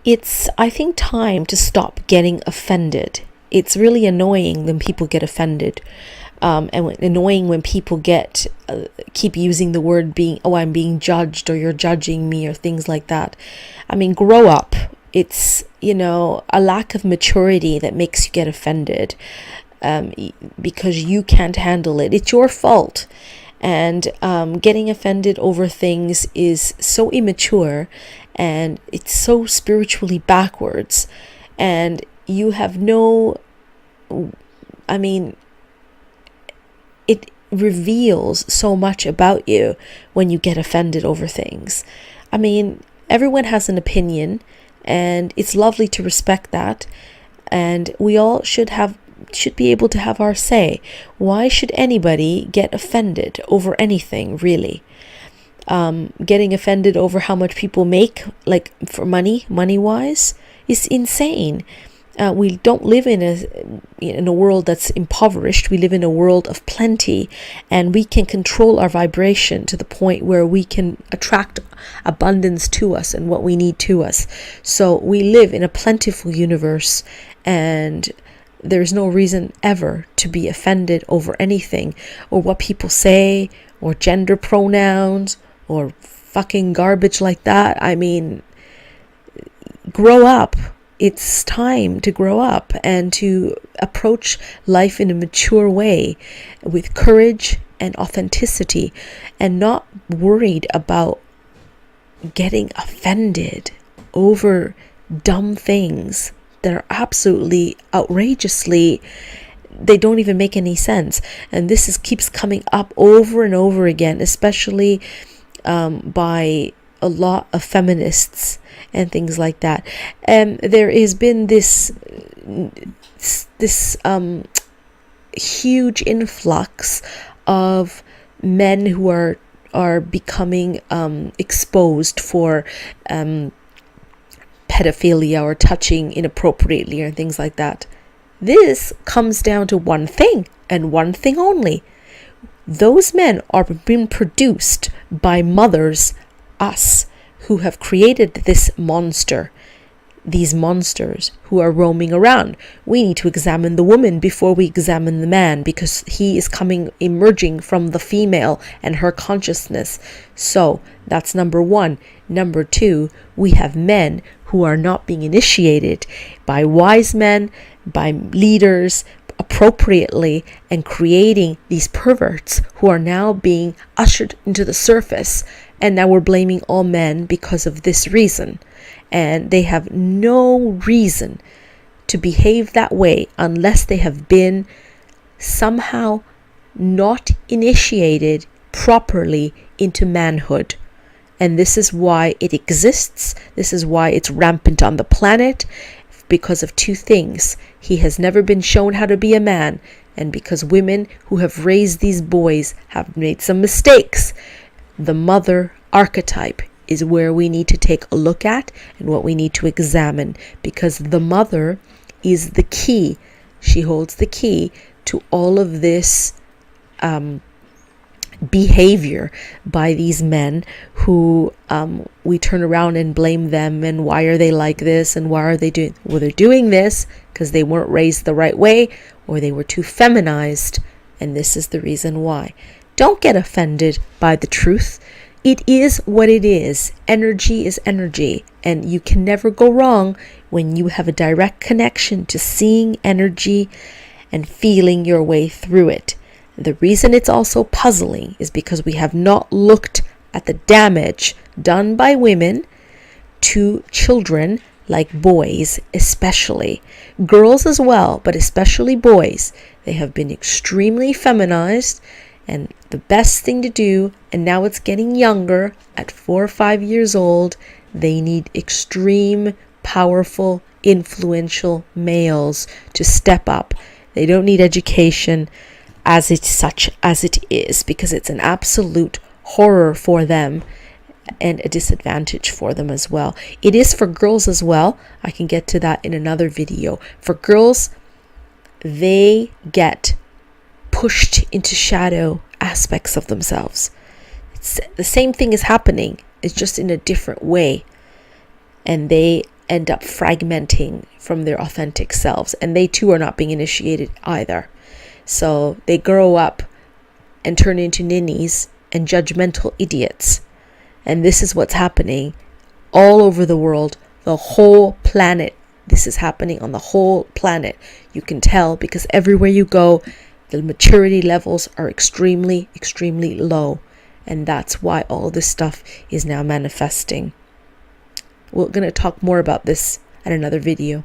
It's, I think, time to stop getting offended. It's really annoying when people get offended. Annoying when people keep using the word being, oh, I'm being judged, or you're judging me, or things like that. I mean, grow up. It's, a lack of maturity that makes you get offended, because you can't handle it. It's your fault. And getting offended over things is so immature, and it's so spiritually backwards. And you have it reveals so much about you when you get offended over things. I mean, everyone has an opinion, and it's lovely to respect that. And we all should be able to have our say. Why should anybody get offended over anything, really? Getting offended over how much people make, like for money-wise, is insane. We don't live in a world that's impoverished. We live in a world of plenty, and we can control our vibration to the point where we can attract abundance to us and what we need to us. So we live in a plentiful universe, and there's no reason ever to be offended over anything, or what people say, or gender pronouns, or fucking garbage like that. I mean, grow up. It's time to grow up and to approach life in a mature way, with courage and authenticity, and not worried about getting offended over dumb things that are absolutely outrageously, they don't even make any sense. And this keeps coming up over and over again, especially by a lot of feminists and things like that. And there has been this huge influx of men who are becoming exposed for pedophilia, or touching inappropriately, or things like that. This comes down to one thing, and one thing only. Those men are being produced by mothers, us, who have created these monsters who are roaming around. We need to examine the woman before we examine the man, because he is emerging from the female and her consciousness. So that's number one. Number two, we have men who are not being initiated by wise men, by leaders appropriately, and creating these perverts who are now being ushered into the surface. And now we're blaming all men because of this reason. And they have no reason to behave that way unless they have been somehow not initiated properly into manhood. And this is why it exists. This is why it's rampant on the planet, because of two things. He has never been shown how to be a man, and because women who have raised these boys have made some mistakes. The mother archetype is where we need to take a look at, and what we need to examine, because the mother is the key. She holds the key to all of this behavior by these men who we turn around and blame them, and why are they like this, and why are they doing, well, they're doing this because they weren't raised the right way, or they were too feminized, and this is the reason why. Don't get offended by the truth. It is what it is. Energy is energy, and you can never go wrong when you have a direct connection to seeing energy and feeling your way through it. The reason it's also puzzling is because we have not looked at the damage done by women to children, like boys especially. Girls as well, but especially boys. They have been extremely feminized, and the best thing to do, and now it's getting younger, at 4 or 5 years old, they need extreme, powerful, influential males to step up. They don't need education as it is, because it's an absolute horror for them and a disadvantage for them as well. It is for girls as well. I can get to that in another video. For girls, they get pushed into shadow aspects of themselves. It's the same thing is happening. It's just in a different way. And they end up fragmenting from their authentic selves, and they too are not being initiated either. So they grow up and turn into ninnies and judgmental idiots. And this is what's happening all over the world, the whole planet. This is happening on the whole planet. You can tell because everywhere you go, the maturity levels are extremely, extremely low. And that's why all this stuff is now manifesting. We're going to talk more about this at another video.